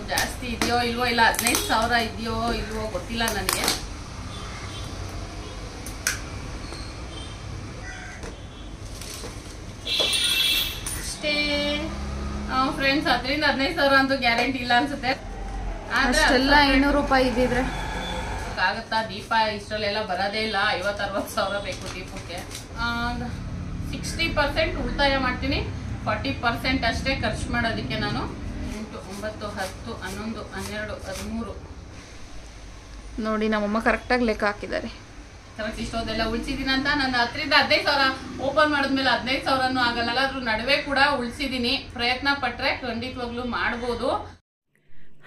ಜಾಸ್ತಿ ಇದೆಯೋ ಇಲ್ವೋ, ಇಲ್ಲ 15,000 ಇದೆಯೋ ಇಲ್ವೋ ಗೊತ್ತಿಲ್ಲ ನನಗೆ. ಅಷ್ಟೇ ಫ್ರೆಂಡ್ಸ್, 10,000-15,000 ಅಂತೂ ಗ್ಯಾರಂಟಿ ಇಲ್ಲ ಅನ್ಸುತ್ತೆ. ಅಷ್ಟೆಲ್ಲ 500 ರೂಪಾಯಿ ಇದ್ದಿದ್ರೆ ಆಗುತ್ತಾ? ದೀಪ ಇಷ್ಟರಲ್ಲೆಲ್ಲ ಬರೋದೇ ಇಲ್ಲ. 50-60 ಬೇಕು ದೀಪಕ್ಕೆ. 60% ಉಳಿತಾಯ ಮಾಡ್ತೀನಿ, 40% ಅಷ್ಟೇ ಖರ್ಚು ಮಾಡೋದಕ್ಕೆ. ನಾನು 8, 9, 10, 11, 12, 13 ನೋಡಿ ನಮ್ಮಮ್ಮ ಕರೆಕ್ಟಾಗಿ ಲೆಕ್ಕ ಹಾಕಿದ್ದಾರೆ. ಕರೆಕ್ಟ್ ಇಷ್ಟೊಂದೆಲ್ಲ ಉಳಿಸಿದೀನಿ ಅಂತ. ನಾನು 10,000-15,000 ಓಪನ್ ಮಾಡಿದ್ಮೇಲೆ 15,000 ಆಗಲ್ಲ, ಅದ್ರ ನಡುವೆ ಕೂಡ ಉಳಿಸಿದೀನಿ. ಪ್ರಯತ್ನ ಪಟ್ರೆ ಖಂಡಿತವಾಗ್ಲೂ ಮಾಡ್ಬೋದು.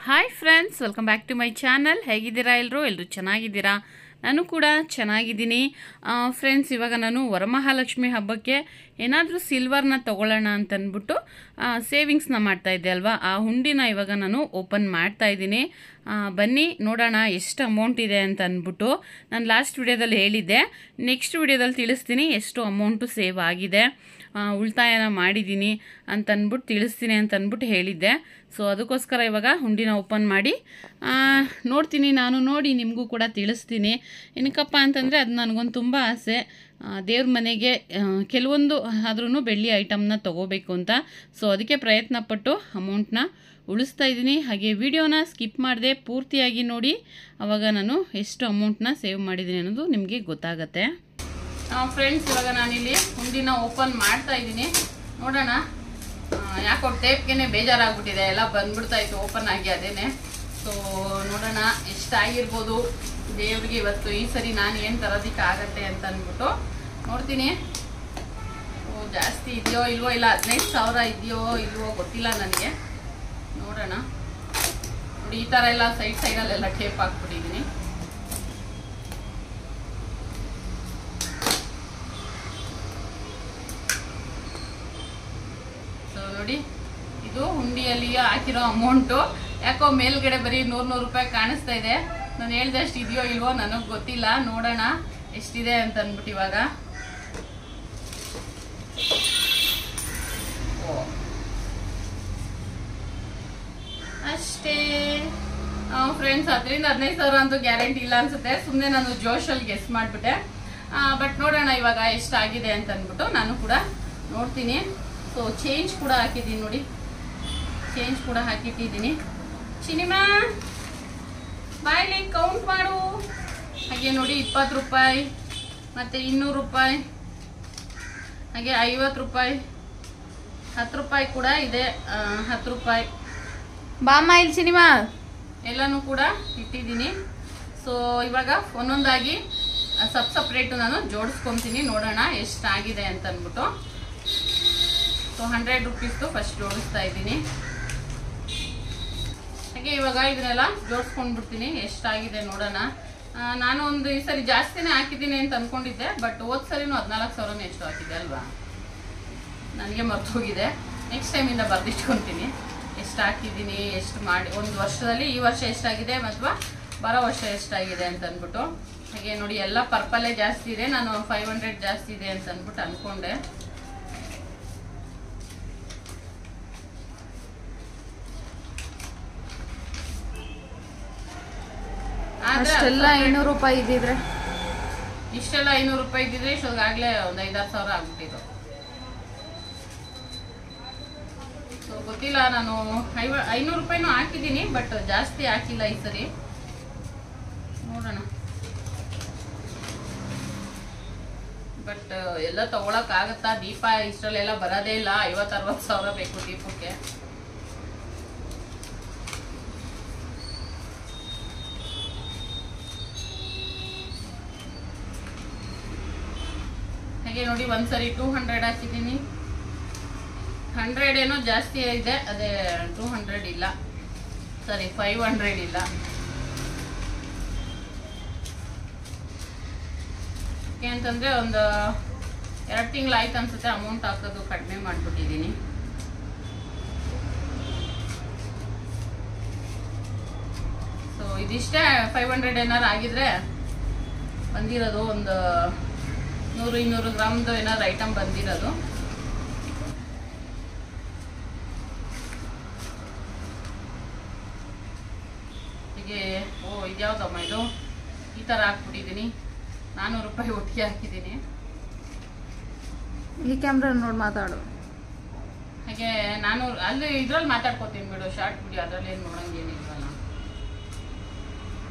Hi friends, welcome back to my channel. ಹೇಗಿದ್ದೀರಾ ಎಲ್ಲರೂ ಚೆನ್ನಾಗಿದ್ದೀರಾ? ನಾನು ಕೂಡ ಚೆನ್ನಾಗಿದ್ದೀನಿ ಫ್ರೆಂಡ್ಸ್. ಇವಾಗ ನಾನು ವರಮಹಾಲಕ್ಷ್ಮಿ ಹಬ್ಬಕ್ಕೆ ಏನಾದರೂ ಸಿಲ್ವರ್ನ ತೊಗೊಳ್ಳೋಣ ಅಂತಂದ್ಬಿಟ್ಟು ಸೇವಿಂಗ್ಸ್ನ ಮಾಡ್ತಾಯಿದ್ದೆ ಅಲ್ವಾ, ಆ ಹುಂಡಿನ ಇವಾಗ ನಾನು ಓಪನ್ ಮಾಡ್ತಾಯಿದ್ದೀನಿ. ಬನ್ನಿ ನೋಡೋಣ ಎಷ್ಟು ಅಮೌಂಟ್ ಇದೆ ಅಂತ ಅಂದ್ಬಿಟ್ಟು. ನಾನು ಲಾಸ್ಟ್ ವಿಡಿಯೋದಲ್ಲಿ ಹೇಳಿದ್ದೆ, ನೆಕ್ಸ್ಟ್ ವಿಡಿಯೋದಲ್ಲಿ ತಿಳಿಸ್ತೀನಿ ಎಷ್ಟು ಅಮೌಂಟು ಸೇವ್ ಆಗಿದೆ, ಉಳಿತಾಯನ ಮಾಡಿದ್ದೀನಿ ಅಂತಂದ್ಬಿಟ್ಟು ತಿಳಿಸ್ತೀನಿ ಅಂತಂದ್ಬಿಟ್ಟು ಹೇಳಿದ್ದೆ. ಸೊ ಅದಕ್ಕೋಸ್ಕರ ಇವಾಗ ಹುಂಡಿನ ಓಪನ್ ಮಾಡಿ ನೋಡ್ತೀನಿ, ನಾನು ನೋಡಿ ನಿಮಗೂ ಕೂಡ ತಿಳಿಸ್ತೀನಿ. ಏನಕ್ಕಪ್ಪ ಅಂತಂದರೆ ಅದು ನನಗೊಂದು ತುಂಬ ಆಸೆ, ದೇವ್ರ ಮನೆಗೆ ಕೆಲವೊಂದು ಆದ್ರೂ ಬೆಳ್ಳಿ ಐಟಮ್ನ ತೊಗೋಬೇಕು ಅಂತ. ಸೊ ಅದಕ್ಕೆ ಪ್ರಯತ್ನಪಟ್ಟು ಅಮೌಂಟ್ನ ಉಳಿಸ್ತಾ ಇದ್ದೀನಿ. ಹಾಗೆ ವಿಡಿಯೋನ ಸ್ಕಿಪ್ ಮಾಡದೆ ಪೂರ್ತಿಯಾಗಿ ನೋಡಿ, ಆವಾಗ ನಾನು ಎಷ್ಟು ಅಮೌಂಟ್ನ ಸೇವ್ ಮಾಡಿದ್ದೀನಿ ಅನ್ನೋದು ನಿಮಗೆ ಗೊತ್ತಾಗತ್ತೆ. ಫ್ರೆಂಡ್ಸ್, ಇವಾಗ ನಾನಿಲ್ಲಿ ಹುಂಡಿನ ಓಪನ್ ಮಾಡ್ತಾ ಇದ್ದೀನಿ. ನೋಡೋಣ, ಯಾಕೋ ಟೇಪ್ಗೆ ಬೇಜಾರಾಗ್ಬಿಟ್ಟಿದೆ, ಎಲ್ಲ ಬಂದ್ಬಿಡ್ತಾಯಿತ್ತು ಓಪನ್ ಆಗಿ ಅದೇನೆ. ಸೊ ನೋಡೋಣ ಎಷ್ಟಾಗಿರ್ಬೋದು ದೇವ್ರಿಗೆ ಇವತ್ತು. ಈ ಸರಿ ನಾನು ಏನು ತರೋದಕ್ಕೆ ಆಗತ್ತೆ ಅಂತ ಅಂದ್ಬಿಟ್ಟು ನೋಡ್ತೀನಿ. ಜಾಸ್ತಿ ಇದೆಯೋ ಇಲ್ವೋ, ಇಲ್ಲ 15,000 ಇದೆಯೋ ಇಲ್ವೋ ಗೊತ್ತಿಲ್ಲ ನನಗೆ. ನೋಡೋಣ. ನೋಡಿ, ಈ ಥರ ಎಲ್ಲ ಸೈಡಲ್ಲೆಲ್ಲ ಟೇಪ್ ಹಾಕ್ಬಿಟ್ಟಿದ್ದೀನಿ. ಸೊ ನೋಡಿ, ಇದು ಹುಂಡಿಯಲ್ಲಿ ಹಾಕಿರೋ ಅಮೌಂಟು. ಯಾಕೋ ಮೇಲ್ಗಡೆ ಬರೀ 100 ರೂಪಾಯಿ ಕಾಣಿಸ್ತಾ ಇದೆ. ನಾನು ಹೇಳ್ದಷ್ಟು ಇದೆಯೋ ಇಲ್ವೋ ನನಗೆ ಗೊತ್ತಿಲ್ಲ. ನೋಡೋಣ ಎಷ್ಟಿದೆ ಅಂತ ಅಂದ್ಬಿಟ್ಟು ಇವಾಗ. ಅಷ್ಟೇ ಫ್ರೆಂಡ್ಸ್, 10,000-15,000 ಅಂತೂ ಗ್ಯಾರಂಟಿ ಇಲ್ಲ ಅನ್ಸುತ್ತೆ. ಸುಮ್ಮನೆ ನಾನು ಜೋಶಲ್ಲಿ ಗೆಸ್ ಮಾಡಿಬಿಟ್ಟೆ. ಬಟ್ ನೋಡೋಣ ಇವಾಗ ಎಷ್ಟಾಗಿದೆ ಅಂತ ಅಂದ್ಬಿಟ್ಟು ನಾನು ಕೂಡ ನೋಡ್ತೀನಿ. ಸೊ ಚೇಂಜ್ ಕೂಡ ಹಾಕಿದ್ದೀನಿ ನೋಡಿ, ಚೇಂಜ್ ಕೂಡ ಹಾಕಿಟ್ಟಿದ್ದೀನಿ. ಸಿನಿಮಾ ಬಾಯ್ಲಿ ಕೌಂಟ್ ಮಾಡು. ಹಾಗೆ ನೋಡಿ, 20 ರೂಪಾಯಿ, ಮತ್ತು 200 ರೂಪಾಯಿ, ಹಾಗೆ 50 ರೂಪಾಯಿ, 10 ರೂಪಾಯಿ ಕೂಡ ಇದೆ, 10 ರೂಪಾಯಿ. ಬಾಮ ಇಲ್ಲಿ ಸಿನಿಮಾ ಎಲ್ಲನೂ ಕೂಡ ಇಟ್ಟಿದ್ದೀನಿ. ಸೊ ಇವಾಗ ಒಂದೊಂದಾಗಿ ಸಪ್ರೇಟು ನಾನು ಜೋಡಿಸ್ಕೊತೀನಿ. ನೋಡೋಣ ಎಷ್ಟಾಗಿದೆ ಅಂತ ಅಂದ್ಬಿಟ್ಟು. ಸೊ 100 ರೂಪೀಸ್ದು ಫಸ್ಟ್ ಜೋಡಿಸ್ತಾ ಇದ್ದೀನಿ. ಹಾಗೆ ಇವಾಗ ಇದನ್ನೆಲ್ಲ ಜೋಡಿಸ್ಕೊಂಡ್ಬಿಡ್ತೀನಿ. ಎಷ್ಟಾಗಿದೆ ನೋಡೋಣ. ನಾನು ಈ ಸರಿ ಜಾಸ್ತಿನೇ ಹಾಕಿದ್ದೀನಿ ಅಂತ ಅಂದ್ಕೊಂಡಿದ್ದೆ, ಬಟ್ ಹೋದ ಸರಿನೂ 14,000 ಎಷ್ಟು ಹಾಕಿದೆ ಅಲ್ವಾ, ನನಗೆ ಮರ್ತು ಹೋಗಿದೆ. ನೆಕ್ಸ್ಟ್ ಟೈಮಿಂದ ಬರೆದಿಟ್ಕೊತೀನಿ ಎಷ್ಟು ಹಾಕಿದ್ದೀನಿ, ಎಷ್ಟು ಮಾಡಿ ಒಂದು ವರ್ಷದಲ್ಲಿ ಈ ವರ್ಷ ಎಷ್ಟಾಗಿದೆ ಅಥವಾ ಬರೋ ವರ್ಷ ಎಷ್ಟಾಗಿದೆ ಅಂತ ಅಂದ್ಬಿಟ್ಟು. ಹಾಗೆ ನೋಡಿ, ಎಲ್ಲ ಪರ್ಪಲ್ಲೇ ಜಾಸ್ತಿ ಇದೆ. ನಾನು 500 ಜಾಸ್ತಿ ಇದೆ ಅಂತ ಅಂದ್ಬಿಟ್ಟು ಅಂದ್ಕೊಂಡೆ. ಅಷ್ಟೆಲ್ಲ 500 ರೂಪಾಯಿ ಇದ್ದಿದ್ರೆ, ಇಷ್ಟೆಲ್ಲ 500 ರೂಪಾಯಿ ಇದ್ದಿದ್ರೆ ಇಷ್ಟೊಂದಾಗಲೇ ಒಂದು 5-6 ಸಾವಿರ ಆಗ್ಬಿಟ್ಟಿದ್ದು. ಸೊ ಗೊತ್ತಿಲ್ಲ, ನಾನು 500 ರೂಪಾಯಿನೂ ಹಾಕಿದ್ದೀನಿ, ಬಟ್ ಜಾಸ್ತಿ ಹಾಕಿಲ್ಲ ಈ ಸರಿ. ನೋಡೋಣ. ಬಟ್ ಎಲ್ಲ ತಗೊಳಕ್ಕಾಗತ್ತಾ? ದೀಪ ಇಷ್ಟರಲ್ಲೆಲ್ಲ ಬರೋದೇ ಇಲ್ಲ. 50-60 ಸಾವಿರ ಬೇಕು ದೀಪಕ್ಕೆ. ಹಾಗೆ ನೋಡಿ, ಒಂದ್ಸರಿ 200 ಹಾಕಿದ್ದೀನಿ. 100 ಏನೋ ಜಾಸ್ತಿ ಇದೆ, ಅದೇ 200 ಇಲ್ಲ, ಸರಿ 500 ಇಲ್ಲ. ಯಾಕೆಂತಂದರೆ ಒಂದು 2 ತಿಂಗಳು ಆಯ್ತು ಅನ್ಸುತ್ತೆ ಅಮೌಂಟ್ ಹಾಕೋದು ಕಡಿಮೆ ಮಾಡಿಬಿಟ್ಟಿದ್ದೀನಿ. ಸೊ ಇದಿಷ್ಟೇ 500 ಏನಾರು ಆಗಿದ್ರೆ ಬಂದಿರೋದು ಒಂದು 100-200 ಗ್ರಾಮ್ದು ಏನಾದ್ರು ಐಟಮ್ ಬಂದಿರೋದು. ಹೀಗೆ ಇದ್ಯಾವುದಮ್ಮ ಇದು, ಈ ಥರ ಹಾಕ್ಬಿಟ್ಟಿದ್ದೀನಿ. 400 ರೂಪಾಯಿ ಒಟ್ಟಿಗೆ ಹಾಕಿದ್ದೀನಿ. ಈ ಕ್ಯಾಮ್ರಾ ನೋಡಿ ಮಾತಾಡು. ಹಾಗೆ 400 ಅಲ್ಲಿ ಇದ್ರಲ್ಲಿ ಮಾತಾಡ್ಕೋತೀನಿ ಬಿಡು, ಶಾರ್ಟ್ ವಿಡಿಯೋ ಅದರಲ್ಲಿ ಏನು ನೋಡಂಗೇನಿಲ್ವಲ್ಲ.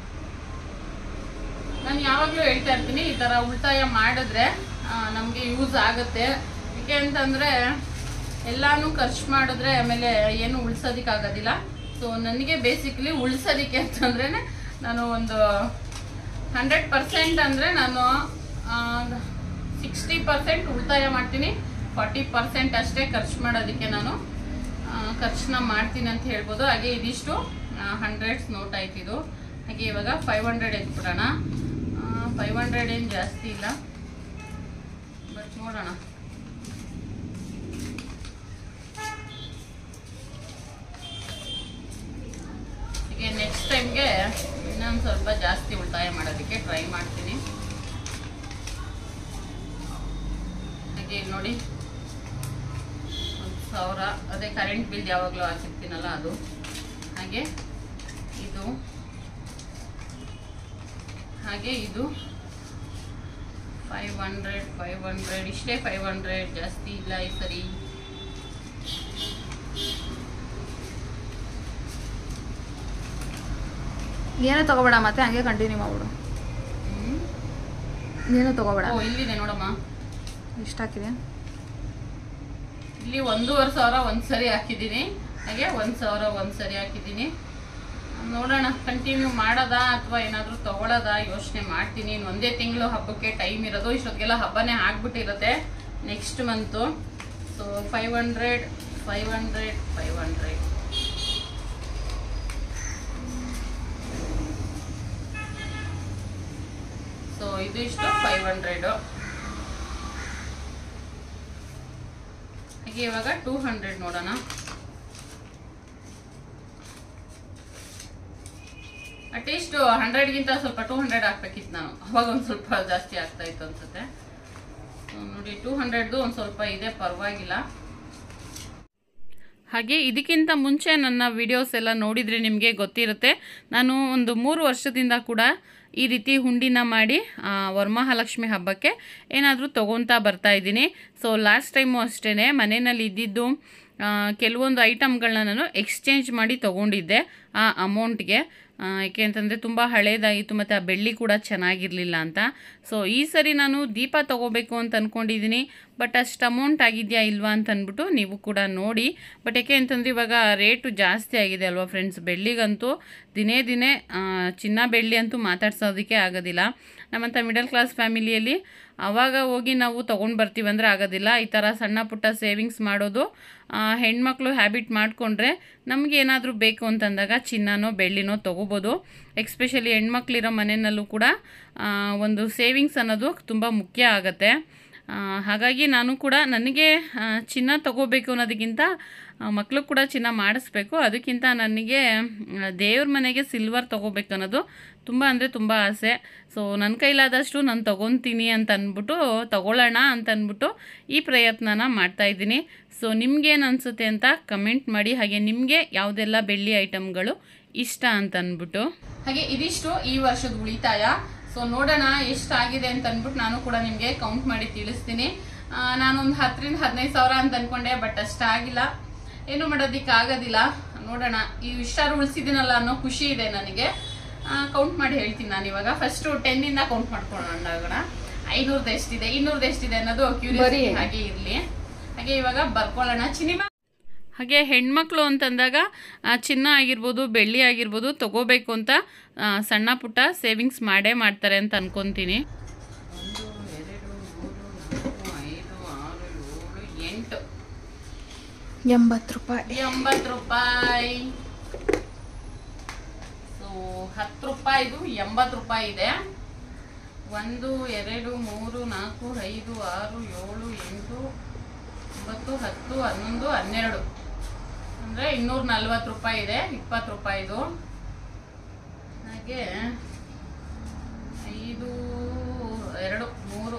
ನಾನು ಯಾವಾಗಲೂ ಹೇಳ್ತಾ ಇರ್ತೀನಿ, ಈ ಥರ ಉಳಿತಾಯ ಮಾಡಿದ್ರೆ ನಮಗೆ ಯೂಸ್ ಆಗುತ್ತೆ. ಏಕೆ ಅಂತಂದರೆ ಎಲ್ಲಾನು ಖರ್ಚು ಮಾಡಿದ್ರೆ ಆಮೇಲೆ ಏನು ಉಳಿಸೋದಕ್ಕಾಗೋದಿಲ್ಲ. ಸೊ ನನಗೆ ಬೇಸಿಕಲಿ ಉಳಿಸೋದಕ್ಕೆ ಅಂತಂದ್ರೆ ನಾನು ಒಂದು 100% ಅಂದರೆ ನಾನು 60% ಉಳಿತಾಯ ಮಾಡ್ತೀನಿ, 40% ಅಷ್ಟೇ ಖರ್ಚು ಮಾಡೋದಕ್ಕೆ ನಾನು ಖರ್ಚನ್ನ ಮಾಡ್ತೀನಿ ಅಂತ ಹೇಳ್ಬೋದು. ಹಾಗೆ ಇದಿಷ್ಟು 100s ನೋಟ್ ಆಯ್ತಿದು. ಹಾಗೆ ಇವಾಗ 500 ಎತ್ಬಿಡೋಣ. 500 ಏನು ಜಾಸ್ತಿ ಇಲ್ಲ, ಬಟ್ ನೋಡೋಣ. ಹೀಗೆ ನೆಕ್ಸ್ಟ್ ಟೈಮ್ಗೆ ಇನ್ನೊಂದು ಸ್ವಲ್ಪ ಜಾಸ್ತಿ ಉಳಿತಾಯ ಮಾಡೋದಕ್ಕೆ ಟ್ರೈ ಮಾಡ್ತೀನಿ. ಹಾಗೆ ನೋಡಿ 1000, ಅದೇ ಕರೆಂಟ್ ಬಿಲ್ ಯಾವಾಗಲೂ ಹಾಕಿರ್ತೀನಲ್ಲ ಅದು. ಹಾಗೆ ಇದು, ಹಾಗೆ ಇದು 500 ಇಷ್ಟೇ. 500 ಜಾಸ್ತಿ ಇಲ್ಲ ಈ ಸರಿ. ಏನೋ ತಗೋಬೇಡ, ಮತ್ತೆ ಹಂಗೆ ಕಂಟಿನ್ಯೂ ಮಾಡ್ಬಿಡು. ಏನೋ ತಗೋಬೇಡ. ಇಲ್ಲಿದೆ ನೋಡಮ್ಮ, ಎಷ್ಟು ಹಾಕಿದೆ ಇಲ್ಲಿ 1500 ಒಂದ್ಸರಿ ಹಾಕಿದ್ದೀನಿ. ಹಾಗೆ 1000 ಒಂದ್ಸರಿ ಹಾಕಿದ್ದೀನಿ. ನೋಡೋಣ ಕಂಟಿನ್ಯೂ ಮಾಡೋದಾ ಅಥವಾ ಏನಾದರೂ ತಗೊಳ್ಳೋದಾ ಯೋಚನೆ ಮಾಡ್ತೀನಿ. ಇನ್ನು ಒಂದೇ ತಿಂಗಳು ಹಬ್ಬಕ್ಕೆ ಟೈಮ್ ಇರೋದು. ಇಷ್ಟೊತ್ತಿಗೆಲ್ಲ ಹಬ್ಬನೇ ಆಗ್ಬಿಟ್ಟಿರುತ್ತೆ ನೆಕ್ಸ್ಟ್ ಮಂತು. ಸೊ 500 ಸೊ ಇದು ಇಷ್ಟು 500. ಹಾಗೆ ಇವಾಗ 200 ನೋಡೋಣ. ಅಟ್ಲೀಸ್ಟ್ 100ಗಿಂತ ಸ್ವಲ್ಪ 200 ಹಾಕ್ಬೇಕಿತ್ತು ನಾನು. ಅವಾಗ ಒಂದು ಸ್ವಲ್ಪ ಜಾಸ್ತಿ ಆಗ್ತಾ ಇತ್ತು ಅನ್ಸುತ್ತೆ. ನೋಡಿ 200ದು ಒಂದು ಸ್ವಲ್ಪ ಇದೆ, ಪರವಾಗಿಲ್ಲ. ಹಾಗೆ ಇದಕ್ಕಿಂತ ಮುಂಚೆ ನನ್ನ ವಿಡಿಯೋಸ್ ಎಲ್ಲ ನೋಡಿದರೆ ನಿಮಗೆ ಗೊತ್ತಿರುತ್ತೆ, ನಾನು ಒಂದು 3 ವರ್ಷದಿಂದ ಕೂಡ ಈ ರೀತಿ ಹುಂಡಿನ ಮಾಡಿ ವರಮಹಾಲಕ್ಷ್ಮಿ ಹಬ್ಬಕ್ಕೆ ಏನಾದರೂ ತೊಗೊತಾ ಬರ್ತಾ ಇದ್ದೀನಿ. ಸೊ ಲಾಸ್ಟ್ ಟೈಮು ಅಷ್ಟೇ ಮನೆಯಲ್ಲಿ ಇದ್ದಿದ್ದು ಕೆಲವೊಂದು ಐಟಮ್ಗಳನ್ನ ನಾನು ಎಕ್ಸ್ಚೇಂಜ್ ಮಾಡಿ ತೊಗೊಂಡಿದ್ದೆ ಆ ಅಮೌಂಟ್ಗೆ. ಏಕೆ ಅಂತಂದರೆ ತುಂಬ ಹಳೇದಾಗಿತ್ತು ಮತ್ತು ಆ ಬೆಳ್ಳಿ ಕೂಡ ಚೆನ್ನಾಗಿರಲಿಲ್ಲ ಅಂತ. ಸೊ ಈ ಸರಿ ನಾನು ದೀಪ ತೊಗೋಬೇಕು ಅಂತ ಅಂದ್ಕೊಂಡಿದ್ದೀನಿ. ಬಟ್ ಅಷ್ಟು ಅಮೌಂಟ್ ಆಗಿದೆಯಾ ಇಲ್ವಾ ಅಂತ ಅಂದ್ಬಿಟ್ಟು ನೀವು ಕೂಡ ನೋಡಿ. ಬಟ್ ಏಕೆ ಅಂತಂದರೆ ಇವಾಗ ರೇಟು ಜಾಸ್ತಿ ಆಗಿದೆ ಅಲ್ವಾ ಫ್ರೆಂಡ್ಸ್. ಬೆಳ್ಳಿಗಂತೂ ದಿನೇ ದಿನೇ ಚಿನ್ನ ಬೆಳ್ಳಿ ಅಂತೂ ಮಾತಾಡ್ಸೋದಕ್ಕೆ ಆಗೋದಿಲ್ಲ. ನಮ್ಮಂಥ ಮಿಡಲ್ ಕ್ಲಾಸ್ ಫ್ಯಾಮಿಲಿಯಲ್ಲಿ ಆವಾಗ ಹೋಗಿ ನಾವು ತೊಗೊಂಡು ಬರ್ತೀವಂದರೆ ಆಗೋದಿಲ್ಲ. ಈ ಥರ ಸಣ್ಣ ಪುಟ್ಟ ಸೇವಿಂಗ್ಸ್ ಮಾಡೋದು ಹೆಣ್ಮಕ್ಳು ಹ್ಯಾಬಿಟ್ ಮಾಡಿಕೊಂಡ್ರೆ ನಮಗೆ ಏನಾದರೂ ಬೇಕು ಅಂತಂದಾಗ ಚಿನ್ನನೋ ಬೆಳ್ಳಿನೋ ತೊಗೋಬೋದು. ಎಕ್ಸ್ಪೆಷಲಿ ಹೆಣ್ಮಕ್ಳಿರೋ ಮನೆಯಲ್ಲೂ ಕೂಡ ಒಂದು ಸೇವಿಂಗ್ಸ್ ಅನ್ನೋದು ತುಂಬ ಮುಖ್ಯ ಆಗುತ್ತೆ. ಹಾಗಾಗಿ ನಾನು ಕೂಡ ನನಗೆ ಚಿನ್ನ ತೊಗೋಬೇಕು ಅನ್ನೋದಕ್ಕಿಂತ ಮಕ್ಕಳು ಕೂಡ ಚಿನ್ನ ಮಾಡಿಸ್ಬೇಕು. ಅದಕ್ಕಿಂತ ನನಗೆ ದೇವ್ರ ಮನೆಗೆ ಸಿಲ್ವರ್ ತೊಗೋಬೇಕು ಅನ್ನೋದು ತುಂಬ ಅಂದರೆ ತುಂಬ ಆಸೆ. ಸೊ ನನ್ನ ಕೈಲಾದಷ್ಟು ನಾನು ತೊಗೊತೀನಿ ಅಂತ ಅಂದ್ಬಿಟ್ಟು ತೊಗೊಳ್ಳೋಣ ಅಂತ ಅಂದ್ಬಿಟ್ಟು ಈ ಪ್ರಯತ್ನನ ಮಾಡ್ತಾಯಿದ್ದೀನಿ. ಸೊ ನಿಮಗೇನು ಅನಿಸುತ್ತೆ ಅಂತ ಕಮೆಂಟ್ ಮಾಡಿ. ಹಾಗೆ ನಿಮಗೆ ಯಾವುದೆಲ್ಲ ಬೆಳ್ಳಿ ಐಟಮ್ಗಳು ಇಷ್ಟ ಅಂತ ಅಂದ್ಬಿಟ್ಟು. ಹಾಗೆ ಇದಿಷ್ಟು ಈ ವರ್ಷದ ಉಳಿತಾಯ. ಸೊ ನೋಡೋಣ ಎಷ್ಟಾಗಿದೆ ಅಂತ ಅಂದ್ಬಿಟ್ಟು ನಾನು ಕೂಡ ನಿಮಗೆ ಕೌಂಟ್ ಮಾಡಿ ತಿಳಿಸ್ತೀನಿ. ನಾನೊಂದು 10ರಿಂದ 15 ಸಾವಿರ ಅಂತ ಅಂದ್ಕೊಂಡೆ, ಬಟ್ ಅಷ್ಟಾಗಿಲ್ಲ. ಏನು ಮಾಡೋದಕ್ಕಾಗೋದಿಲ್ಲ. ನೋಡೋಣ, ಈ ಇಷ್ಟಾರು ಉಳಿಸಿದ್ದೀನಲ್ಲ ಅನ್ನೋ ಖುಷಿ ಇದೆ ನನಗೆ. ಕೌಂಟ್ ಮಾಡಿ ಹೇಳ್ತೀನಿ ನಾನು ಇವಾಗ. ಫಸ್ಟ್ 10ಇಂದ ಕೌಂಟ್ ಮಾಡ್ಕೊಳ್ಳೋಣ. 500 ಎಷ್ಟಿದೆ, 200 ಎಷ್ಟಿದೆ ಅನ್ನೋದು ಕ್ಯೂರಿಯಾಸಿಟಿ ಹಾಗೆ ಇರಲಿ. ಹಾಗೆ ಇವಾಗ ಬರ್ಕೊಳ್ಳೋಣ. ಚಿನಿಮಾ ಹಾಗೆ ಹೆಣ್ಮಕ್ಳು ಅಂತಂದಾಗ ಚಿನ್ನ ಆಗಿರ್ಬೋದು ಬೆಳ್ಳಿ ಆಗಿರ್ಬೋದು ತೊಗೋಬೇಕು ಅಂತ ಸಣ್ಣ ಪುಟ್ಟ ಸೇವಿಂಗ್ಸ್ ಮಾಡೇ ಮಾಡ್ತಾರೆ ಅಂತ ಅನ್ಕೊತೀನಿ. 1 2 3 4 5 6 7 8 80 ರೂಪಾಯಿ. 80 ರೂಪಾಯಿ. ಸೊ 10 ರೂಪಾಯಿದು 80 ರೂಪಾಯಿ ಇದೆ. 1 2 3 4 5 6 7 8 9 10 11 12 ಅಂದರೆ 240 ರೂಪಾಯಿ ಇದೆ. 20 ರೂಪಾಯಿದು. ಹಾಗೆ 5 2 3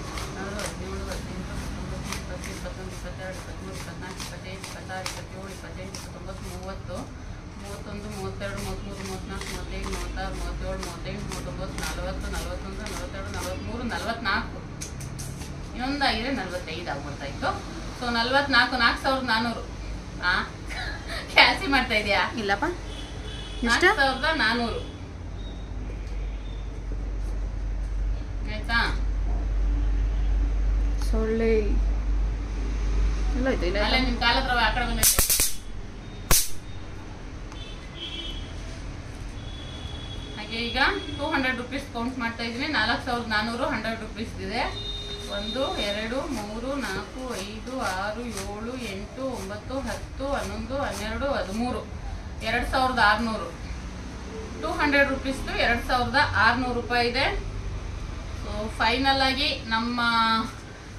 ಇನ್ನೊಂದಾಗಿದೆ 45 ಆಗ್ಬಿಡ್ತಾಯಿತ್ತು. ಸೊ 44 4400. ಕ್ಯಾಲ್ಸಿ ಮಾಡ್ತಾ ಇದೆಯಾ? ಇಲ್ಲಪ್ಪ, 4400 ಆಯ್ತಾ? ಸೊಳ್ಳೆ ಇಲ್ಲ ಅಲ್ಲೇ ನಿಮ್ ಕಾಲ ಹತ್ರ ಆ ಕಡೆ ಬಂದೈತೆ. ಹಾಗೆ ಈಗ 200 ರುಪೀಸ್ ಕೌಂಟ್ ಮಾಡ್ತಾ ಇದ್ದೀನಿ. 4400 100 ರುಪೀಸ್ ಇದೆ. 1 2 3 4 5 6 7 8 9 10 11 12 13 2600. 200 ರುಪೀಸ್ದು 2600 ರೂಪಾಯಿ ಇದೆ. ಸೊ ಫೈನಲ್ ಆಗಿ ನಮ್ಮ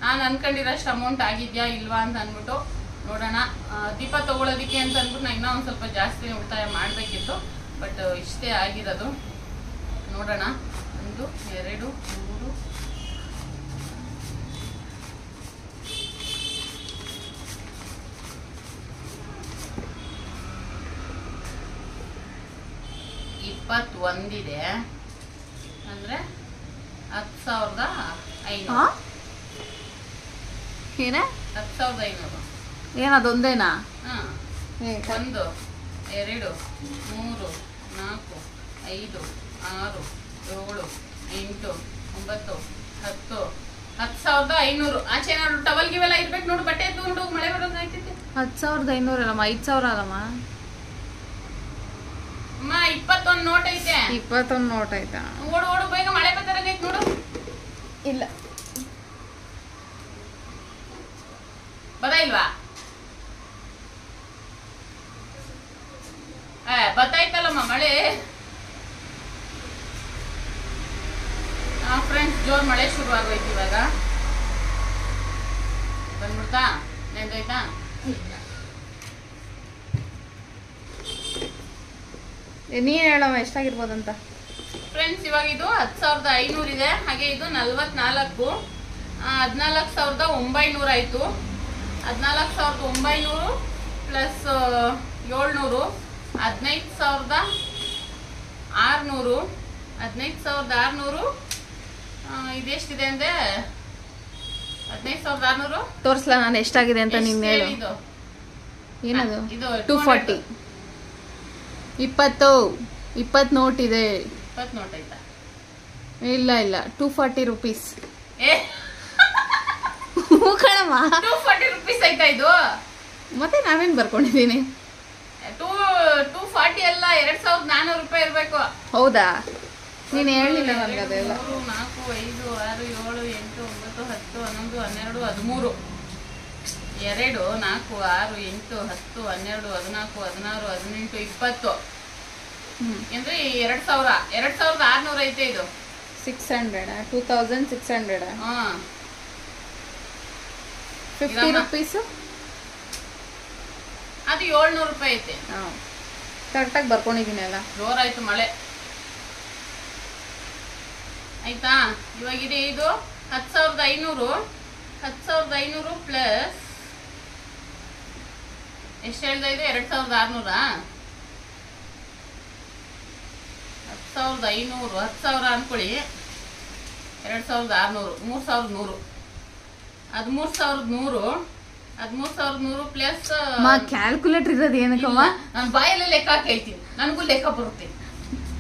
ನಾನು ಅನ್ಕೊಂಡಿರೋಷ್ಟು ಅಮೌಂಟ್ ಆಗಿದ್ಯಾ ಇಲ್ವಾ ಅಂತ ಅಂದ್ಬಿಟ್ಟು ನೋಡೋಣ. ದೀಪ ತಗೊಳ್ಳೋದಕ್ಕೆ ಅಂತ ಅಂದ್ಬಿಟ್ಟು ನಾನು ಇನ್ನೂ ಒಂದು ಸ್ವಲ್ಪ ಜಾಸ್ತಿ ಉಳಿತಾಯ ಮಾಡಬೇಕಿತ್ತು. ಬಟ್ ಇಷ್ಟೇ ಆಗಿರೋದು. ನೋಡೋಣ. 1 2 3 21 ಇದೆ ಅಂದ್ರೆ 10,500. ಏನ 10,500. ಏನದೊಂದೇನಾ? 1 2 3 4 5 6 7 8 9 10 10,500. ಆಚೆ ನೋಡು ಟವಲ್ ಗಿವೆಲ್ಲ ಇರ್ಬೇಕು ನೋಡು. ಬಟ್ಟೆ ಎತ್ಕೊಂಡು ಮಳೆ ಬರೋದು ಆಯ್ತೈತೆ. 10,500 ಅಲ್ಲಮ್ಮ, 5,000 ಅಲ್ಲಮ್ಮ. ಅಮ್ಮ 21 ನೋಟ್ ಐತೆ. 21 ನೋಟ್ ಆಯ್ತಾ? ಓಡು ಓಡು ಬೇಗ, ಮಳೆ ಬರ್ತಾರಂಗೈತೆ ನೋಡು. ಇಲ್ಲ ಬದ ಇಲ್ವಾ? ಬತ್ತಾಯ್ತಲ್ಲಮ್ಮ ಮಳೆ. ಫ್ರೆಂಡ್ಸ್, ಜೋರ್ ಮಳೆ ಶುರು ಆಗೋಯ್ತು ಇವಾಗ. ಬಂದ್ಬಿಡ್ತಾ? ನೆಂದೋಯ್ತಾ? ನೀನ್ ಹೇಳಮ್ಮ ಎಷ್ಟಾಗಿರ್ಬೋದಂತ. ಫ್ರೆಂಡ್ಸ್, ಇವಾಗ ಇದು 10,500 ಇದೆ. ಹಾಗೆ ಇದು 44 14,900 ಆಯ್ತು. 14,900 ಪ್ಲಸ್ 700 15,600. 15,600 ಇದೆಷ್ಟಿದೆ ಅಂದ್ರೆ 15,600. ತೋರ್ಸ್ಲಾ ನಾನು ಎಷ್ಟಾಗಿದೆ ಅಂತ ನೀನ್ ಹೇಳು. ಏನದು? 240. 20 ನೋಟ್ ಇದೆ. 20 ನೋಟ್ ಆಯ್ತಾ? ಇಲ್ಲ 240 ರುಪೀಸ್. ಏ ಕಣಮ್ಮ, 240 ರುಪೀಸ್ ಆಯ್ತಾ ಇದು? ಮತ್ತೆ ನಾವೇನ್ ಬರ್ಕೊಂಡಿದೀನಿ? 240 ಅಲ್ಲ, 2,400 ರೂಪಾಯಿ ಇರ್ಬೇಕು. ಹೌದಾ? ನೀನ್ ಹೇಳಿಲ್ಲ ನನ್ಗೆ ಅದೆಲ್ಲ. 3 4 5 6 7 8 9 10 11 12 13 2 4 6 8 10 12 14 16 18 20 ಅಂದ್ರೆ 2,000 2,600 ಐತೆ ಇದು. 600 2,600. 50 ರುಪೀಸ್ ಅದು 700 ರೂಪಾಯಿ ಐತೆ. ಕರೆಕ್ಟಾಗಿ ಬರ್ಕೊಂಡಿದ್ದೀನಿ ಅಲ್ಲ. ಜೋರಾಯ್ತು ಮಳೆ ಆಯ್ತಾ? ಇವಾಗಿದೆ ಇದು 10,500. 10,500 ಪ್ಲಸ್ ಎಷ್ಟು ಹೇಳ್ದ ಇದು? 2,600. 10,500 10,000 ಅನ್ಕೊಳ್ಳಿ. 2,600 3,100. 13,100. 13,100 ಪ್ಲಸ್ ಕ್ಯಾಲ್ಕುಲೇಟರ್ ಇರೋದು ಏನಕ್ಕಮ್ಮ? ನಾನು ಬಾಯಲ್ಲೇ ಲೆಕ್ಕ ಹಾಕೈತೀನಿ. ನನಗೂ ಲೆಕ್ಕ ಬರುತ್ತೆ.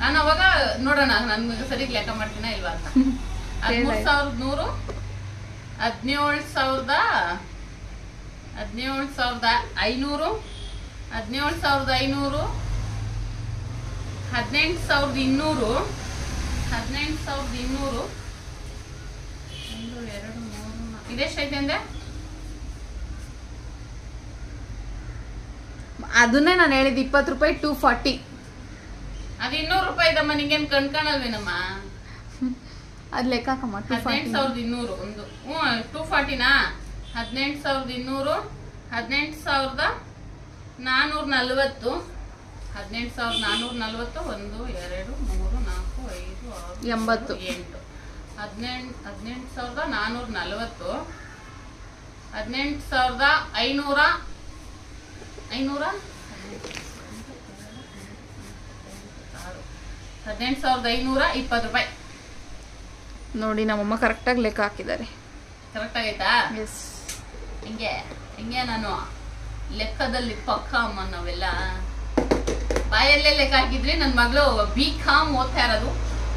ನಾನು ಅವಾಗ ನೋಡೋಣ ನನ್ಗೆ ಸರಿ ಲೆಕ್ಕ ಮಾಡ್ತೀನ ಇಲ್ವಾ ಅಂತ. 13,100 17,500 17,500, 18,200, 18,200. ಇದೆಷ್ಟೈತೆ ಅಂದೆ? ಅದನ್ನೇ ನಾನು ಹೇಳಿದ್ದು 20 ರೂಪಾಯಿ 240. ಅದು 200 ರೂಪಾಯಿದಮ್ಮ, ನಿಂಗೇನು ಕಣ್ಕಾಣಲ್ವೇನಮ್ಮ? ಅದು ಲೆಕ್ಕ ಹಾಕಮ್ಮ. 18,200 ಒಂದು 240ನಾ? 18,200, 18,440, 18,440. 1 2 3 4 5 6 7 8. 18,440, 18,500, 18,520 ರೂಪಾಯಿ. ನೋಡಿ ನಮ್ಮಮ್ಮ ಕರೆಕ್ಟಾಗಿ ಲೆಕ್ಕ ಹಾಕಿದ್ದಾರೆ. ಕರೆಕ್ಟ್ ಆಗೈತಾ? ಎಸ್. ಹಿಂಗೆ ನಾನು ಲೆಕ್ಕದಲ್ಲಿ ಪಕ್ಕ ಅಮ್ಮ. ನಾವೆಲ್ಲ ಬಾಯಲ್ಲೇ ಲೆಕ್ಕ ಹಾಕಿದ್ರಿ. ನನ್ನ ಮಗಳು BCom ಓದ್ತಾ ಇರೋದು,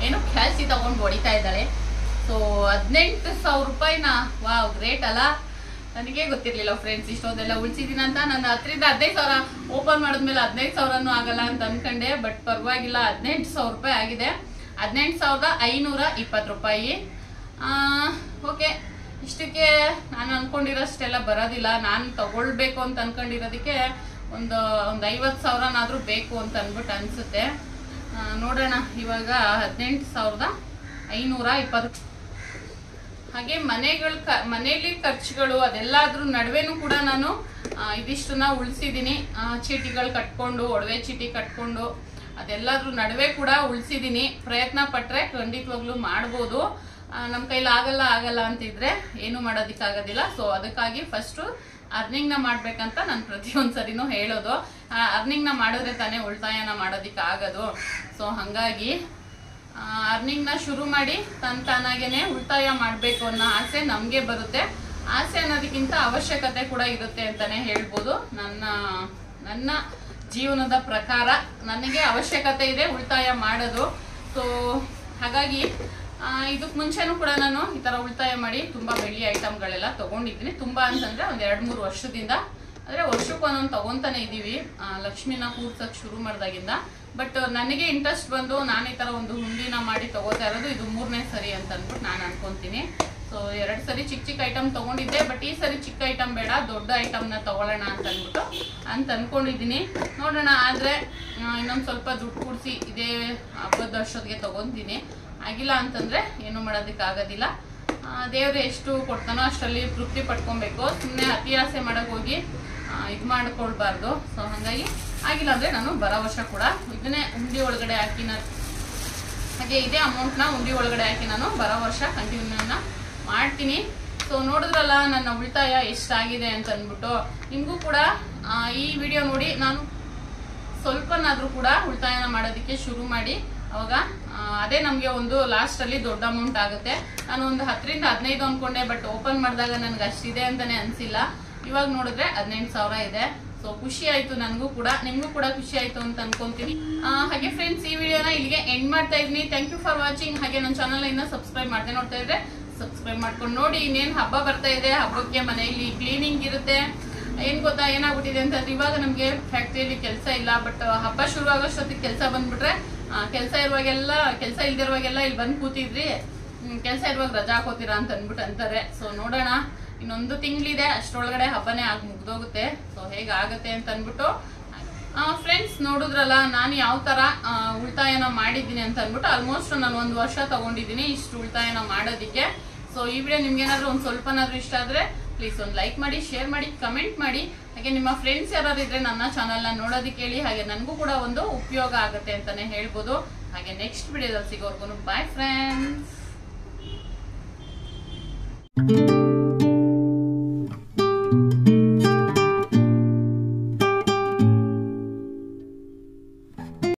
ಏನೋ ಕ್ಯಾಲ್ಸಿ ತಗೊಂಡು ಹೊಡಿತಾ ಇದ್ದಾಳೆ. ಸೊ 18,000 ರೂಪಾಯಿನ, ವಾವ್ ಗ್ರೇಟ್ ಅಲ್ಲ. ನನಗೆ ಗೊತ್ತಿರ್ಲಿಲ್ಲ ಫ್ರೆಂಡ್ಸ್, ಇಷ್ಟೊಂದೆಲ್ಲ ಉಳಿಸಿದೀನಿ ಅಂತ. ನಾನು 15,000 ಓಪನ್ ಮಾಡಿದ್ಮೇಲೆ 15,000 ಆಗಲ್ಲ ಅಂತ ಅನ್ಕೊಂಡೆ. ಬಟ್ ಪರವಾಗಿಲ್ಲ, 18,000 ರೂಪಾಯಿ ಆಗಿದೆ. 18,520 ರೂಪಾಯಿ. ಓಕೆ, ಇಷ್ಟಕ್ಕೆ ನಾನು ಅನ್ಕೊಂಡಿರೋಷ್ಟೆಲ್ಲ ಬರೋದಿಲ್ಲ. ನಾನು ತಗೊಳ್ಬೇಕು ಅಂತ ಅನ್ಕೊಂಡಿರೋದಕ್ಕೆ ಒಂದು 50,000ನಾದ್ರೂ ಬೇಕು ಅಂತ ಅಂದ್ಬಿಟ್ಟು ಅನ್ಸುತ್ತೆ. ನೋಡೋಣ. ಇವಾಗ 18,520. ಹಾಗೆ ಮನೇಲಿ ಖರ್ಚುಗಳು ಅದೆಲ್ಲಾದ್ರೂ ನಡುವೆನೂ ಕೂಡ ನಾನು ಇದಿಷ್ಟನ್ನ ಉಳಿಸಿದೀನಿ. ಚೀಟಿಗಳು ಕಟ್ಕೊಂಡು, ಒಡವೆ ಚೀಟಿ ಕಟ್ಕೊಂಡು ಅದೆಲ್ಲಾದ್ರೂ ನಡುವೆ ಕೂಡ ಉಳಿಸಿದೀನಿ. ಪ್ರಯತ್ನ ಪಟ್ರೆ ಖಂಡಿತವಾಗ್ಲೂ ಮಾಡ್ಬೋದು. ನಮ್ಮ ಕೈಲಿ ಆಗಲ್ಲ ಅಂತಿದ್ರೆ ಏನು ಮಾಡೋದಕ್ಕಾಗೋದಿಲ್ಲ. ಸೊ ಅದಕ್ಕಾಗಿ ಫಸ್ಟ್ ಅರ್ನಿಂಗ್ ನ ಮಾಡ್ಬೇಕಂತ ನಾನು ಪ್ರತಿಯೊಂದ್ಸರಿನೂ ಹೇಳೋದು. ಅರ್ನಿಂಗ್ ನ ಮಾಡಿದ್ರೆ ತಾನೇ ಉಳಿತಾಯನ ಮಾಡೋದಿಕ್ಕೆ ಆಗೋದು. ಸೊ ಹಂಗಾಗಿ ಅರ್ನಿಂಗ್ ನ ಶುರು ಮಾಡಿ ತಾನಾಗೇನೆ ಉಳಿತಾಯ ಮಾಡ್ಬೇಕು ಅನ್ನೋ ಆಸೆ ನಮ್ಗೆ ಬರುತ್ತೆ. ಆಸೆ ಅನ್ನೋದಕ್ಕಿಂತ ಅವಶ್ಯಕತೆ ಕೂಡ ಇರುತ್ತೆ ಅಂತಾನೆ ಹೇಳ್ಬೋದು. ನನ್ನ ಜೀವನದ ಪ್ರಕಾರ ನನಗೆ ಅವಶ್ಯಕತೆ ಇದೆ ಉಳಿತಾಯ ಮಾಡೋದು. ಸೊ ಹಾಗಾಗಿ ಇದಕ್ಕೆ ಮುಂಚೆನೂ ಕೂಡ ನಾನು ಈ ತರ ಉಳಿತಾಯ ಮಾಡಿ ತುಂಬಾ ಬೆಳ್ಳಿ ಐಟಮ್ಗಳೆಲ್ಲ ತಗೊಂಡಿದ್ದೀನಿ. ತುಂಬಾ ಅಂತಂದ್ರೆ ಒಂದ್ 2-3 ವರ್ಷದಿಂದ, ಅಂದ್ರೆ ವರ್ಷಕ್ಕೆ ಒಂದೊಂದು ತಗೊಂತಾನೆ ಇದೀವಿ ಲಕ್ಷ್ಮಿನ ಕೂರ್ಸಕ್ ಶುರು ಮಾಡ್ದಾಗಿಂದ. ಬಟ್ ನನಗೆ ಇಂಟ್ರೆಸ್ಟ್ ಬಂದು ನಾನು ಈ ತರ ಒಂದು ಹುಂಡಿನ ಮಾಡಿ ತಗೋತಾ ಇರೋದು ಇದು 3ನೇ ಸರಿ ಅಂತ ಅಂದ್ಬಿಟ್ಟು ನಾನು ಅನ್ಕೊಂತೀನಿ. ಸೊ 2 ಸರಿ ಚಿಕ್ಕ ಐಟಮ್ ತಗೊಂಡಿದ್ದೆ. ಬಟ್ ಈ ಸರಿ ಚಿಕ್ಕ ಐಟಮ್ ಬೇಡ, ದೊಡ್ಡ ಐಟಮ್ ನ ತಗೊಳ್ಳೋಣ ಅಂತ ಅನ್ಕೊಂಡಿದೀನಿ. ನೋಡೋಣ. ಆದ್ರೆ ಇನ್ನೊಂದ್ ಸ್ವಲ್ಪ ದುಡ್ಡು ಕೂಡಿಸಿ ಇದೇ ಹಬ್ಬದ ವರ್ಷದಿಗೆ ತಗೊಂತೀನಿ. ಆಗಿಲ್ಲ ಅಂತಂದ್ರೆ ಏನು ಮಾಡೋದಕ್ಕೆ ಆಗೋದಿಲ್ಲ. ದೇವ್ರು ಎಷ್ಟು ಕೊಡ್ತಾನೋ ಅಷ್ಟರಲ್ಲಿ ತೃಪ್ತಿ ಪಡ್ಕೊಬೇಕು. ಸುಮ್ಮನೆ ಅತಿ ಆಸೆ ಮಾಡಕ್ ಹೋಗಿ ಇದು ಮಾಡ್ಕೊಳ್ಬಾರ್ದು. ಸೊ ಹಂಗಾಗಿ ಆಗಿಲ್ಲ ಅಂದ್ರೆ ನಾನು ಬರೋ ವರ್ಷ ಕೂಡ ಇದನ್ನೇ ಹುಂಡಿ ಒಳಗಡೆ ಹಾಕಿ ಹಾಗೆ ಇದೇ ಅಮೌಂಟ್ ನ ಹುಂಡಿ ಒಳಗಡೆ ಹಾಕಿ ನಾನು ಬರೋ ವರ್ಷ ಕಂಟಿನ್ಯೂ ಮಾಡ್ತೀನಿ. ಸೊ ನೋಡಿದ್ರಲ್ಲ ನನ್ನ ಉಳಿತಾಯ ಎಷ್ಟಾಗಿದೆ ಅಂತ ಅಂದ್ಬಿಟ್ಟು. ನಿಮ್ಗೂ ಕೂಡ ಈ ವಿಡಿಯೋ ನೋಡಿ ನಾನು ಸ್ವಲ್ಪನಾದ್ರೂ ಕೂಡ ಉಳಿತಾಯನ ಮಾಡೋದಕ್ಕೆ ಶುರು ಮಾಡಿ, ಅವಾಗ ಅದೇ ನಮ್ಗೆ ಒಂದು ಲಾಸ್ಟ್ ಅಲ್ಲಿ ದೊಡ್ಡ ಅಮೌಂಟ್ ಆಗುತ್ತೆ. ನಾನು ಒಂದು 10 ರಿಂದ 15 ಅನ್ಕೊಂಡೆ. ಬಟ್ ಓಪನ್ ಮಾಡಿದಾಗ ನನ್ಗೆ ಅಷ್ಟಿದೆ ಅಂತಾನೆ ಅನ್ಸಿಲ್ಲ. ಇವಾಗ ನೋಡಿದ್ರೆ 18,000 ಇದೆ. ಸೊ ಖುಷಿ ಆಯ್ತು ನನಗೂ ಕೂಡ, ನಿಮ್ಗೂ ಕೂಡ ಖುಷಿ ಆಯ್ತು ಅಂತ ಅನ್ಕೊಂತೀನಿ. ಹಾಗೆ ಫ್ರೆಂಡ್ಸ್, ಈ ವಿಡಿಯೋನ ಇಲ್ಲಿಗೆ ಎಂಡ್ ಮಾಡ್ತಾ ಇದೀನಿ. Thank you for watching. ಹಾಗೆ ನನ್ನ ಚಾನಲ್ ಇನ್ನ ಸಬ್ಸ್ಕ್ರೈಬ್ ಮಾಡದೆ ನೋಡ್ತಾ ಇದ್ರೆ ಸಬ್ಸ್ಕ್ರೈಬ್ ಮಾಡ್ಕೊಂಡು ನೋಡಿ. ಇನ್ನೇನು ಹಬ್ಬ ಬರ್ತಾ ಇದೆ, ಹಬ್ಬಕ್ಕೆ ಮನೆಯಲ್ಲಿ ಕ್ಲೀನಿಂಗ್ ಇರುತ್ತೆ. ಏನ್ ಗೊತ್ತಾ ಏನಾಗ್ಬಿಟ್ಟಿದೆ ಅಂತಂದ್ರೆ, ಇವಾಗ ನಮ್ಗೆ ಫ್ಯಾಕ್ಟ್ರಿಯಲ್ಲಿ ಕೆಲಸ ಇಲ್ಲ. ಬಟ್ ಹಬ್ಬ ಶುರು ಆಗೋಷ್ಟೊತ್ತಿಗೆ ಕೆಲಸ ಬಂದ್ಬಿಟ್ರೆ, ಕೆಲಸ ಇಲ್ದಿರುವಾಗೆಲ್ಲ ಇಲ್ಲಿ ಬಂದ್ ಕೂತಿದ್ರಿ, ಕೆಲಸ ಇರುವಾಗ ರಜಾ ಹಾಕೋತೀರಾ ಅಂತ ಅಂದ್ಬಿಟ್ಟು ಅಂತಾರೆ. ಸೊ ನೋಡೋಣ, ಇನ್ನೊಂದು ತಿಂಗಳಿದೆ, ಅಷ್ಟರೊಳಗಡೆ ಹಬ್ಬನೇ ಮುಗ್ದೋಗುತ್ತೆ. ಸೊ ಹೇಗಾಗತ್ತೆ ಅಂತ ಅಂದ್ಬಿಟ್ಟು ಫ್ರೆಂಡ್ಸ್ ನೋಡಿದ್ರಲ್ಲ ನಾನು ಯಾವ ತರ ಉಳಿತಾಯನ ಮಾಡಿದ್ದೀನಿ ಅಂತ ಅಂದ್ಬಿಟ್ಟು. ಆಲ್ಮೋಸ್ಟ್ ನಾನು 1 ವರ್ಷ ತಗೊಂಡಿದ್ದೀನಿ ಇಷ್ಟು ಉಳಿತಾಯನ ಮಾಡೋದಿಕ್ಕೆ. ಸೊ ಈ ವಿಡಿಯೋ ನಿಮ್ಗೆ ಏನಾದ್ರು ಒಂದ್ ಸ್ವಲ್ಪನಾದ್ರೂ ಇಷ್ಟ ಆದ್ರೆ ಪ್ಲೀಸ್ ಒಂದು ಲೈಕ್ ಮಾಡಿ, ಶೇರ್ ಮಾಡಿ, ಕಮೆಂಟ್ ಮಾಡಿ. ಹಾಗೆ ನಿಮ್ಮ ಫ್ರೆಂಡ್ಸ್ ಯಾರು ಇದ್ರೆ ನನ್ನ ಚಾನಲ್ನ ನೋಡೋದಕ್ಕೆ ಹೇಳಿ. ಹಾಗೆ ನನಗೂ ಕೂಡ ಒಂದು ಉಪಯೋಗ ಆಗುತ್ತೆ ಅಂತಾನೆ ಹೇಳ್ಬೋದು. ಹಾಗೆ ನೆಕ್ಸ್ಟ್ ವಿಡಿಯೋದಲ್ಲಿ ಸಿಗೋರ್ಗು ಬಾಯ್ ಫ್ರೆಂಡ್ಸ್.